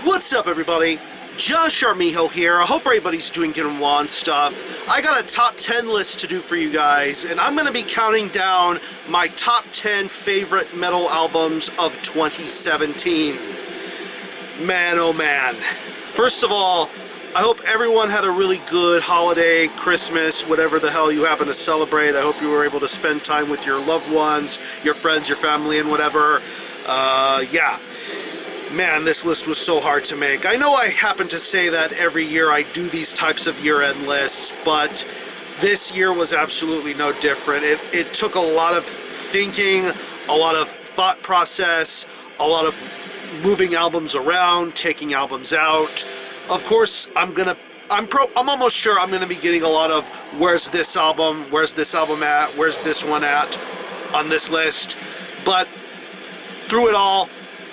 What's up, everybody? Josh Armijo here. I hope everybody's doing good and well and stuff. I got a top 10 list to do for you guys, and I'm going to be counting down my top 10 favorite metal albums of 2017. Man, oh man. First of all, I hope everyone had a really good holiday, Christmas, whatever the hell you happen to celebrate. I hope you were able to spend time with your loved ones, your friends, your family, and whatever. Yeah. Man, this list was so hard to make. I know I happen to say that every year I do these types of year-end lists, but this year was absolutely no different. It took a lot of thinking, a lot of thought process, a lot of moving albums around, taking albums out. Of course, I'm almost sure I'm gonna be getting a lot of where's this album at, where's this one at on this list. But through it all,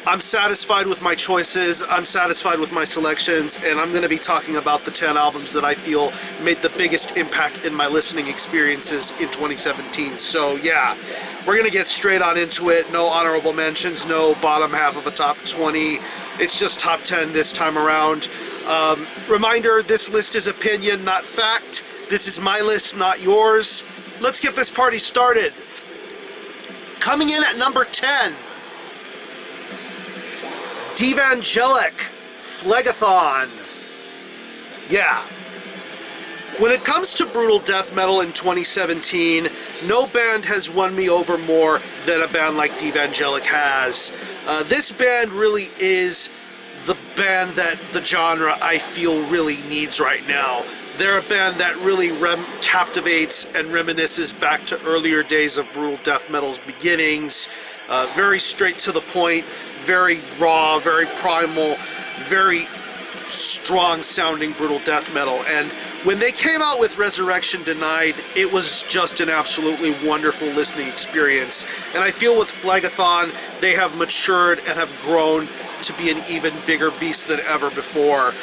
I'm satisfied with my choices, I'm satisfied with my selections, and I'm going to be talking about the 10 albums that I feel made the biggest impact in my listening experiences in 2017. So yeah, we're going to get straight on into it. No honorable mentions, no bottom half of a top 20. It's just top 10 this time around. Reminder, this list is opinion, not fact. This is my list, not yours. Let's get this party started. Coming in at number 10. Devangelic, Phlegathon. Yeah. When it comes to brutal death metal in 2017, no band has won me over more than a band like Devangelic has. This band really is the band that the genre I feel really needs right now. They're a band that really captivates and reminisces back to earlier days of brutal death metal's beginnings. Very straight to the point, very raw, very primal, very strong sounding brutal death metal. And when they came out with Resurrection Denied, it was just an absolutely wonderful listening experience. And I feel with Phlegathon, they have matured and have grown to be an even bigger beast than ever before.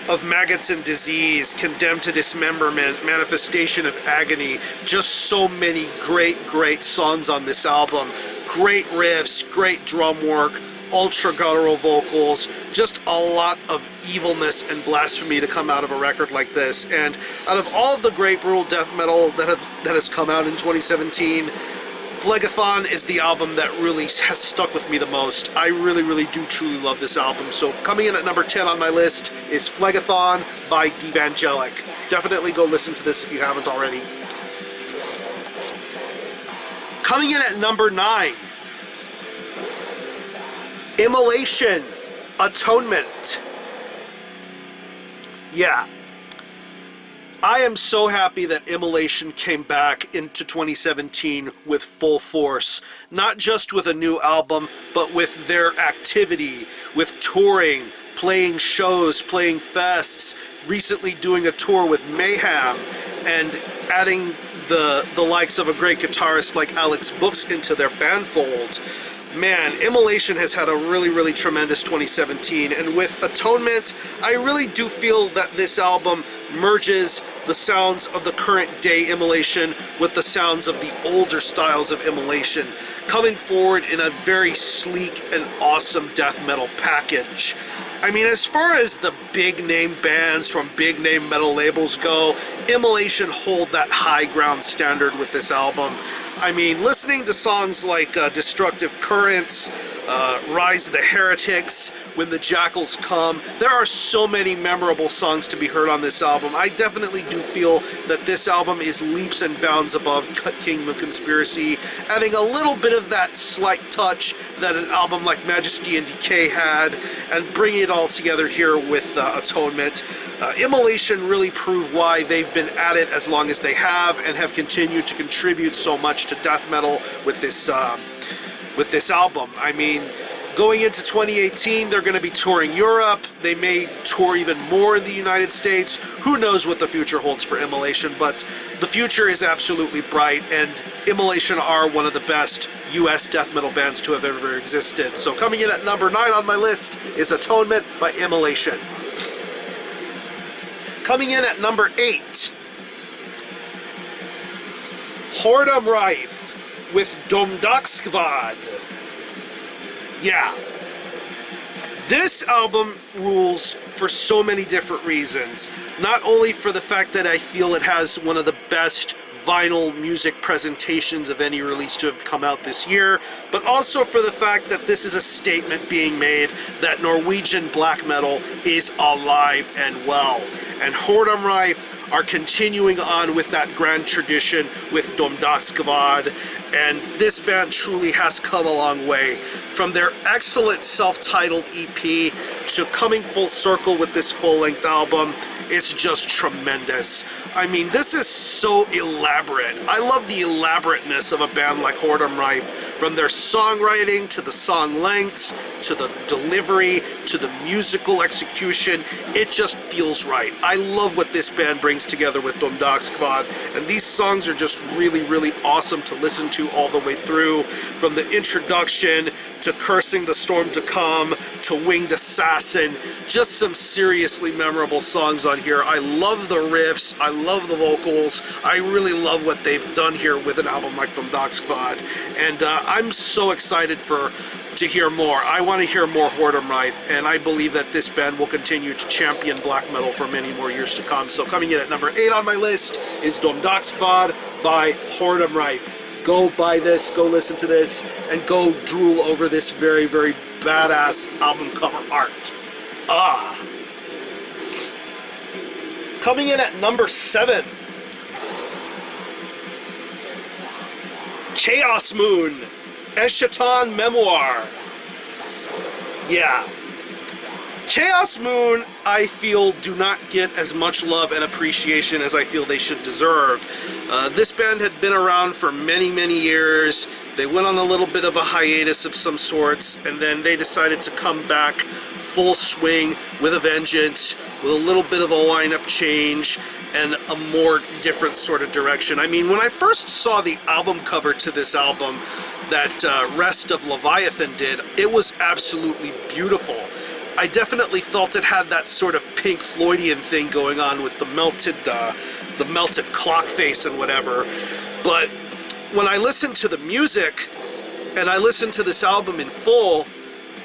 Of Maggots and Disease, Condemned to Dismemberment, Manifestation of Agony, just so many great songs on this album. Great riffs, great drum work, ultra guttural vocals, just a lot of evilness and blasphemy to come out of a record like this. And out of all of the great brutal death metal that has come out in 2017, Phlegathon is the album that really has stuck with me the most. I really do truly love this album. So coming in at number 10 on my list is Phlegathon by Devangelic. Definitely go listen to this if you haven't already. Coming in at number 9, Immolation, Atonement. Yeah. I am so happy that Immolation came back into 2017 with full force. Not just with a new album, but with their activity, with touring, playing shows, playing fests, recently doing a tour with Mayhem, and adding the likes of a great guitarist like Alex Books into their band fold. Man, Immolation has had a really tremendous 2017, and with Atonement, I really do feel that this album merges the sounds of the current day Immolation with the sounds of the older styles of Immolation, coming forward in a very sleek and awesome death metal package. I mean, as far as the big name bands from big name metal labels go, Immolation hold that high ground standard with this album. I mean, listening to songs like Destructive Currents, Rise of the Heretics, When the Jackals Come, there are so many memorable songs to be heard on this album. I definitely do feel that this album is leaps and bounds above Kingdom of Conspiracy, adding a little bit of that slight touch that an album like Majesty and Decay had, and bringing it all together here with Atonement. Immolation really proved why they've been at it as long as they have, and have continued to contribute so much to death metal with this album. I mean, going into 2018, they're going to be touring Europe. They may tour even more in the United States. Who knows what the future holds for Immolation, but the future is absolutely bright, and Immolation are one of the best US death metal bands to have ever existed. So coming in at number 9 on my list is Atonement by Immolation. Coming in at number 8, Whoredom Rife with Domdagskvad. Yeah. This album rules for so many different reasons. Not only for the fact that I feel it has one of the best vinyl music presentations of any release to have come out this year, but also for the fact that this is a statement being made that Norwegian black metal is alive and well. And NumberFive are continuing on with that grand tradition with Domdagsgvad, and this band truly has come a long way. From their excellent self-titled EP to coming full circle with this full-length album, it's just tremendous. I mean, this is so elaborate. I love the elaborateness of a band like NumberFive, from their songwriting to the song lengths to the delivery to the musical execution. It just feels right. I love what this band brings together with Domdagsgvad, and these songs are just really, really awesome to listen to all the way through, from the introduction to Cursing the Storm to Come to Winged Assassin. Just some seriously memorable songs on here. I love the riffs, I love the vocals, I really love what they've done here with an album like Domdagsgvad, and I'm so excited to hear more. I want to hear more NumberFive, and I believe that this band will continue to champion black metal for many more years to come. So coming in at number 8 on my list is Domdagsgvad by NumberFive. Go buy this, go listen to this, and go drool over this very, very badass album cover art. Coming in at number 7, Chaos Moon, Eschaton Memoir. Yeah. Chaos Moon, I feel, do not get as much love and appreciation as I feel they should deserve. This band had been around for many, many years. They went on a little bit of a hiatus of some sorts, and then they decided to come back full swing with a vengeance, with a little bit of a lineup change and a more different sort of direction. I mean, when I first saw the album cover to this album that Rest of Leviathan did, it was absolutely beautiful. I definitely felt it had that sort of Pink Floydian thing going on with the melted clock face and whatever. But when I listened to the music and I listened to this album in full,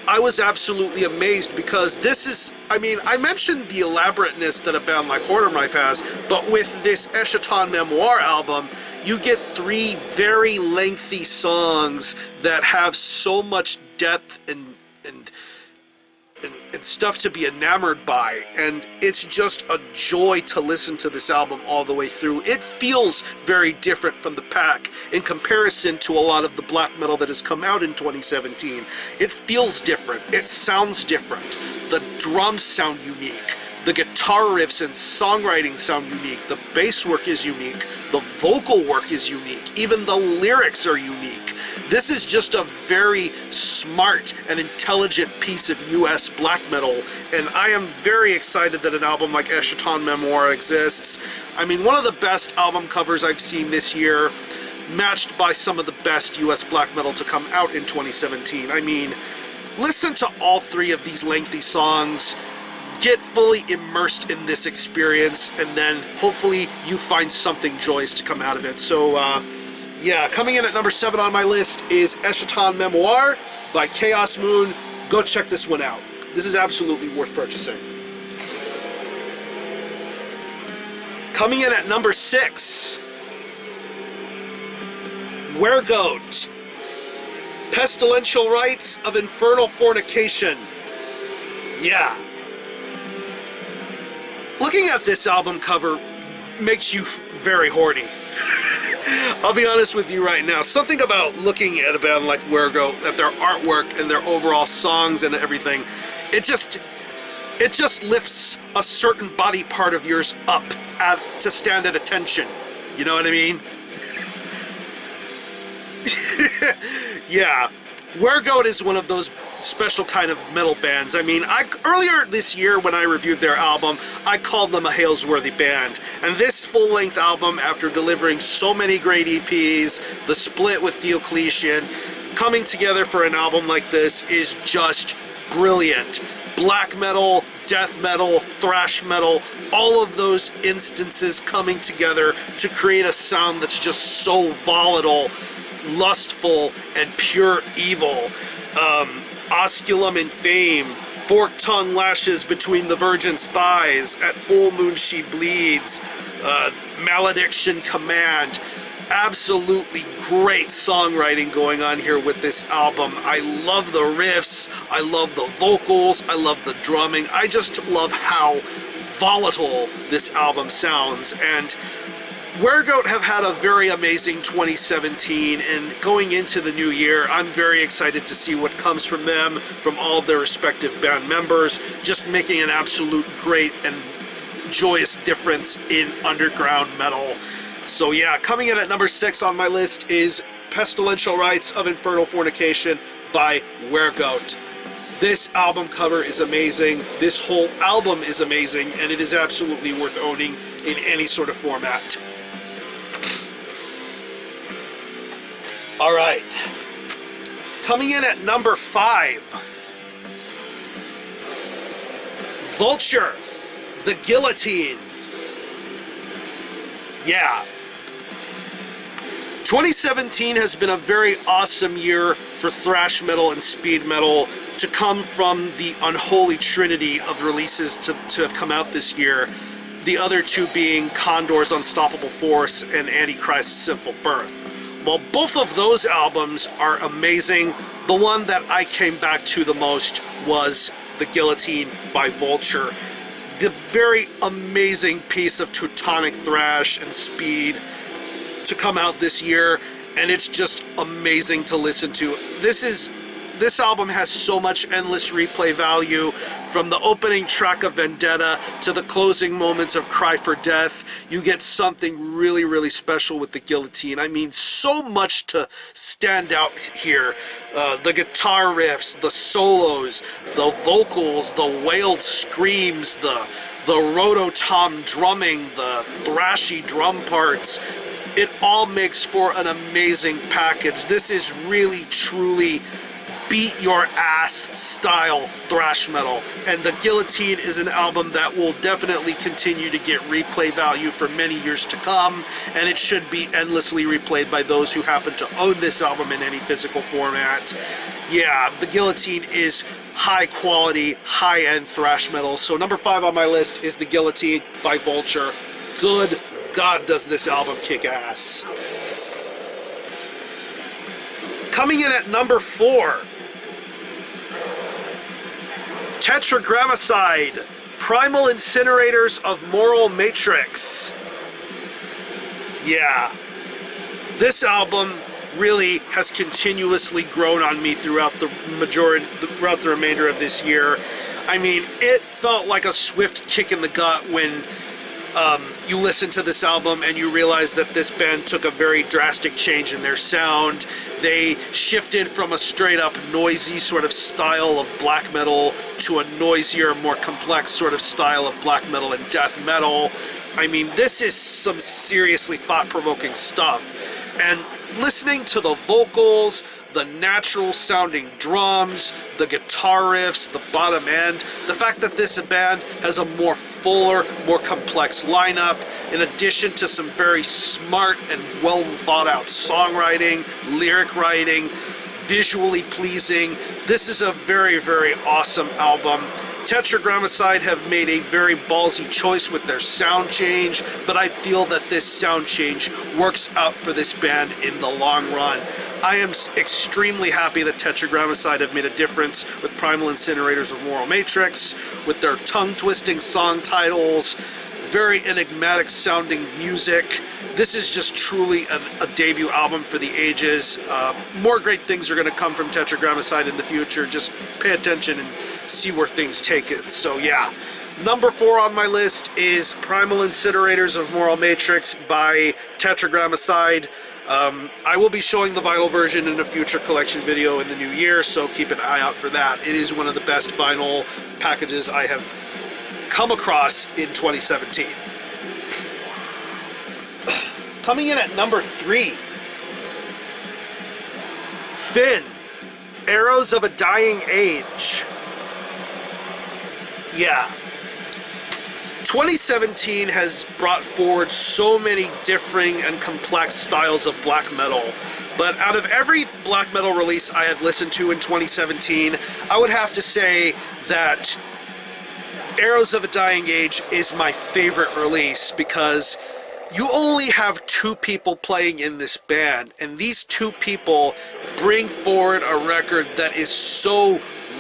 I was absolutely amazed, because this is, I mean, I mentioned the elaborateness that a band like NumberFive has, but with this Eschaton Memoir album, you get 3 very lengthy songs that have so much depth and stuff to be enamored by, and it's just a joy to listen to this album all the way through. It feels very different from the pack in comparison to a lot of the black metal that has come out in 2017. It feels different, it sounds different, the drums sound unique, the guitar riffs and songwriting sound unique, the bass work is unique, the vocal work is unique, even the lyrics are unique. This is just a very smart and intelligent piece of US black metal, and I am very excited that an album like Eschaton Memoir exists. I mean, one of the best album covers I've seen this year, matched by some of the best US black metal to come out in 2017. I mean, listen to all 3 of these lengthy songs, get fully immersed in this experience, and then hopefully you find something joyous to come out of it. So, yeah, coming in at number 7 on my list is Eschaton Memoir by Chaos Moon. Go check this one out. This is absolutely worth purchasing. Coming in at number 6, Wergoat, Pestilential Rites of Infernal Fornication. Yeah. Looking at this album cover makes you very horny. I'll be honest with you right now. Something about looking at a band like Wergoat, at their artwork and their overall songs and everything, it just lifts a certain body part of yours up to stand at attention. You know what I mean? Yeah. Wergoat is one of those special kind of metal bands. I mean, earlier this year when I reviewed their album, I called them a Halesworthy band. And this full-length album, after delivering so many great EPs, the split with Diocletian, coming together for an album like this is just brilliant. Black metal, death metal, thrash metal, all of those instances coming together to create a sound that's just so volatile, lustful, and pure evil. Osculum and Fame, Forked tongue lashes between the virgin's thighs. At full moon she bleeds. Malediction command. Absolutely great songwriting going on here with this album. I love the riffs. I love the vocals. I love the drumming. I just love how volatile this album sounds. And Weregoat have had a very amazing 2017, and going into the new year, I'm very excited to see what comes from them, from all of their respective band members, just making an absolute great and joyous difference in underground metal. So yeah, coming in at number 6 on my list is Pestilential Rites of Infernal Fornication by Weregoat. This album cover is amazing, this whole album is amazing, and it is absolutely worth owning in any sort of format. Alright, coming in at number 5, Vulture, The Guillotine. Yeah. 2017 has been a very awesome year for thrash metal and speed metal to come from the unholy trinity of releases to have come out this year. The other two being Condor's Unstoppable Force and Antichrist's Sinful Birth. While both of those albums are amazing, the one that I came back to the most was The Guillotine by Vulture. The very amazing piece of Teutonic thrash and speed to come out this year, and it's just amazing to listen to. This album has so much endless replay value, from the opening track of Vendetta to the closing moments of Cry for Death. You get something really, really special with The Guillotine. I mean, so much to stand out here. The guitar riffs, the solos, the vocals, the wailed screams, the rototom drumming, the thrashy drum parts. It all makes for an amazing package. This is really, truly beat your ass style thrash metal, and The Guillotine is an album that will definitely continue to get replay value for many years to come, and it should be endlessly replayed by those who happen to own this album in any physical format. Yeah, The Guillotine is high quality, high-end thrash metal. So number 5 on my list is The Guillotine by Vulture. Good God, does this album kick ass. Coming in at number 4, Tetragrammaticide, Primal Incinerators of Moral Matrix. Yeah, this album really has continuously grown on me throughout the remainder of this year. I mean, it felt like a swift kick in the gut when you listen to this album and you realize that this band took a very drastic change in their sound. They shifted from a straight up noisy sort of style of black metal to a noisier, more complex sort of style of black metal and death metal. I mean, this is some seriously thought-provoking stuff. And listening to the vocals, the natural sounding drums, the guitar riffs, the bottom end, the fact that this band has a more fuller, more complex lineup, in addition to some very smart and well thought out songwriting, lyric writing, visually pleasing. This is a very, very awesome album. Tetragrammaticide have made a very ballsy choice with their sound change, but I feel that this sound change works out for this band in the long run. I am extremely happy that Tetragrammaticide have made a difference with Primal Incinerators of Moral Matrix, with their tongue-twisting song titles, very enigmatic sounding music. This is just truly a debut album for the ages. More great things are going to come from Tetragrammaticide in the future. Just pay attention and see where things take it. So yeah, number 4 on my list is Primal Incinerators of Moral Matrix by Tetragrammaticide. I will be showing the vinyl version in a future collection video in the new year, so keep an eye out for that. It is one of the best vinyl packages I have come across in 2017. Coming in at number 3, Finn, Arrows of a Dying Age. Yeah. 2017 has brought forward so many differing and complex styles of black metal, but out of every black metal release I have listened to in 2017, I would have to say that Arrows of a Dying Age is my favorite release, because you only have two people playing in this band, and these two people bring forward a record that is so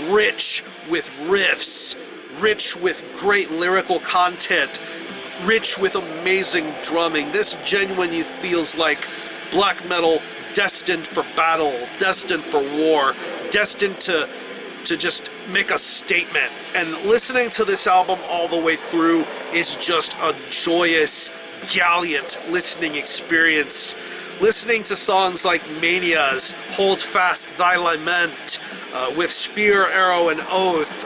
rich with riffs, rich with great lyrical content, rich with amazing drumming. This genuinely feels like black metal destined for battle, destined for war, destined to just make a statement. And listening to this album all the way through is just a joyous, gallant listening experience. Listening to songs like Mania's Hold Fast Thy Lament, with Spear, Arrow, and Oath,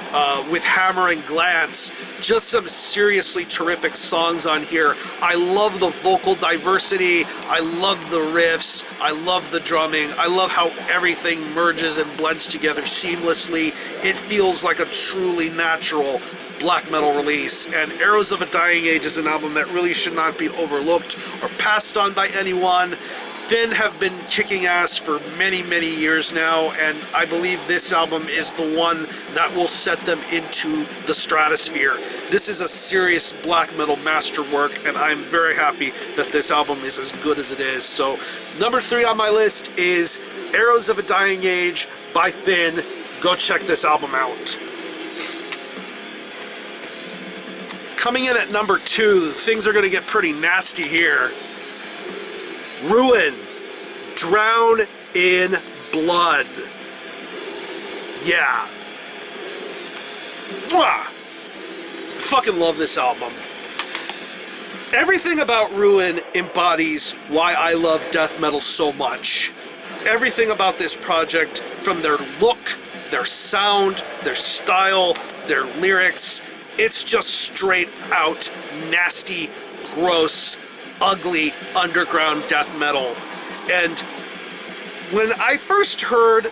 with Hammer and Glance. Just some seriously terrific songs on here. I love the vocal diversity. I love the riffs. I love the drumming. I love how everything merges and blends together seamlessly. It feels like a truly natural black metal release. And Arrows of a Dying Age is an album that really should not be overlooked or passed on by anyone. Finn have been kicking ass for many, many years now, and I believe this album is the one that will set them into the stratosphere. This is a serious black metal masterwork, and I'm very happy that this album is as good as it is. So, number 3 on my list is Arrows of a Dying Age by Finn. Go check this album out. Coming in at number 2, things are going to get pretty nasty here. Ruin, Drown in Blood. Yeah. Mwah! Fucking love this album. Everything about Ruin embodies why I love death metal so much. Everything about this project, from their look, their sound, their style, their lyrics, it's just straight out nasty, gross, ugly underground death metal. And when I first heard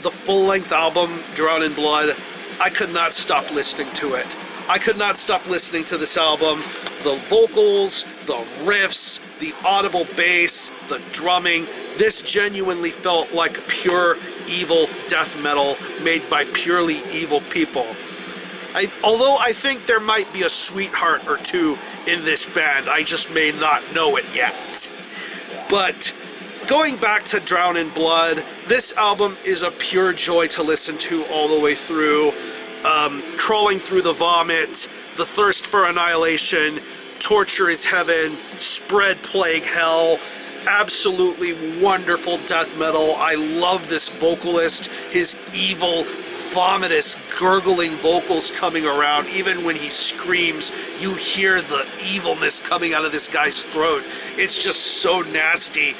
the full-length album Drown in Blood, I could not stop listening to it. I could not stop listening to this album. The vocals, the riffs, the audible bass, the drumming, this genuinely felt like pure evil death metal made by purely evil people. Although I think there might be a sweetheart or two in this band, I just may not know it yet. But going back to Drown in Blood, this album is a pure joy to listen to all the way through. Crawling Through the Vomit, The Thirst for Annihilation, Torture is Heaven, Spread Plague Hell. Absolutely wonderful death metal. I love this vocalist, his evil, vomitous, gurgling vocals coming around. Even when he screams, you hear the evilness coming out of this guy's throat. It's just so nasty.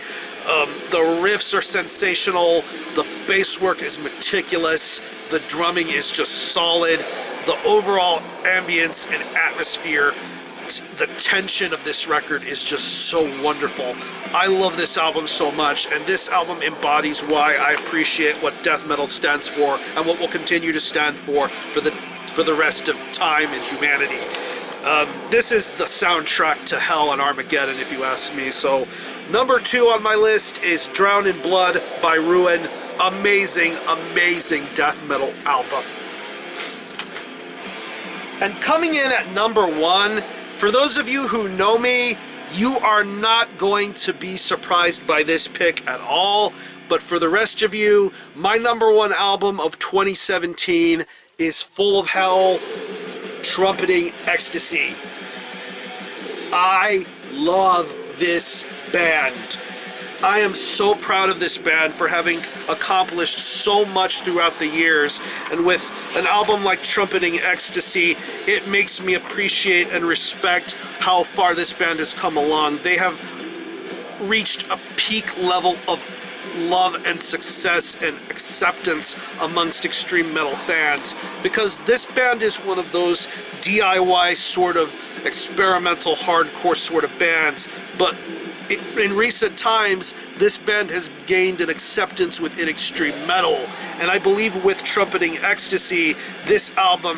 The riffs are sensational. The bass work is meticulous. The drumming is just solid. The overall ambience and atmosphere, the tension of this record is just so wonderful. I love this album so much, and this album embodies why I appreciate what death metal stands for and what will continue to stand for the rest of time and humanity. This is the soundtrack to Hell and Armageddon, if you ask me. So, number 2 on my list is Drown in Blood by Ruin. Amazing, amazing death metal album. And coming in at number 1, for those of you who know me, you are not going to be surprised by this pick at all. But for the rest of you, my number 1 album of 2017 is Full of Hell, Trumpeting Ecstasy. I love this band. I am so proud of this band for having accomplished so much throughout the years, and with an album like Trumpeting Ecstasy, it makes me appreciate and respect how far this band has come along. They have reached a peak level of love and success and acceptance amongst extreme metal fans, because this band is one of those DIY sort of experimental hardcore sort of bands, but in recent times, this band has gained an acceptance within extreme metal, and I believe with Trumpeting Ecstasy, this album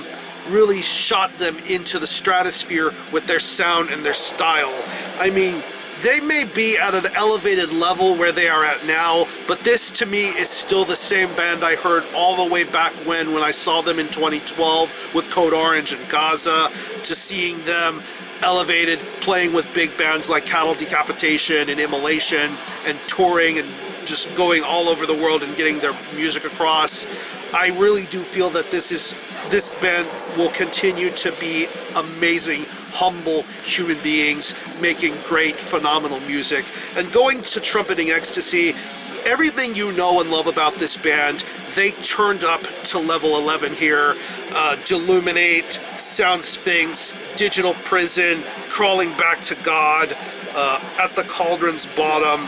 really shot them into the stratosphere with their sound and their style. I mean, they may be at an elevated level where they are at now, but this to me is still the same band I heard all the way back when I saw them in 2012 with Code Orange and Gaza, to seeing them elevated, playing with big bands like Cattle Decapitation and Immolation, and touring and just going all over the world and getting their music across. I really do feel that this band will continue to be amazing, humble human beings making great, phenomenal music. And going to Trumpeting Ecstasy, everything you know and love about this band, they turned up to level 11 here. Deluminate, Sound Sphinx, Digital Prison, Crawling Back to God, At the Cauldron's Bottom.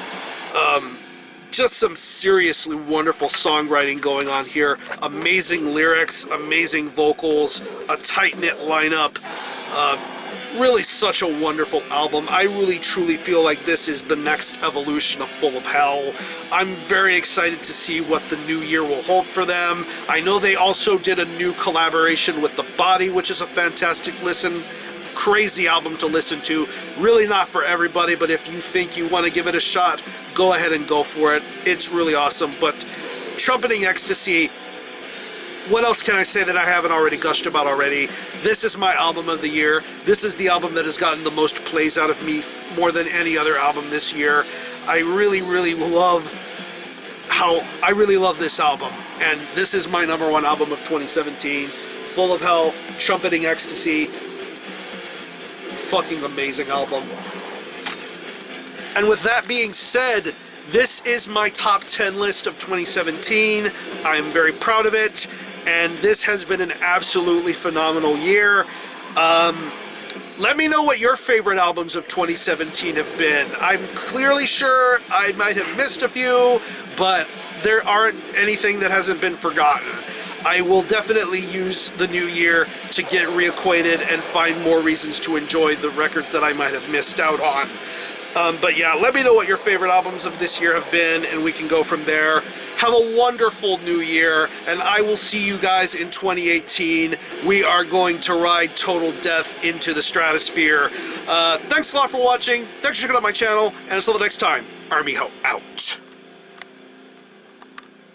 Just some seriously wonderful songwriting going on here. Amazing lyrics, amazing vocals, a tight-knit lineup. Really such a wonderful album. I really truly feel like this is the next evolution of Full of Hell. I'm very excited to see what the new year will hold for them. I know they also did a new collaboration with The Body, which is a fantastic listen. Crazy album to listen to. Really not for everybody, but if you think you want to give it a shot, go ahead and go for it. It's really awesome. But Trumpeting Ecstasy, what else can I say that I haven't already gushed about already? This is my album of the year. This is the album that has gotten the most plays out of me more than any other album this year. I really love this album. And this is my #1 album of 2017. Full of Hell, Trumpeting Ecstasy. Fucking amazing album. And with that being said, this is my top 10 list of 2017. I'm very proud of it, and this has been an absolutely phenomenal year. Let me know what your favorite albums of 2017 have been. I'm clearly sure I might have missed a few, but there aren't anything that hasn't been forgotten. I will definitely use the new year to get reacquainted and find more reasons to enjoy the records that I might have missed out on. But yeah, let me know what your favorite albums of this year have been, and we can go from there. Have a wonderful new year, and I will see you guys in 2018. We are going to ride Total Death into the stratosphere. Thanks a lot for watching. Thanks for checking out my channel, and until the next time, Army Ho out.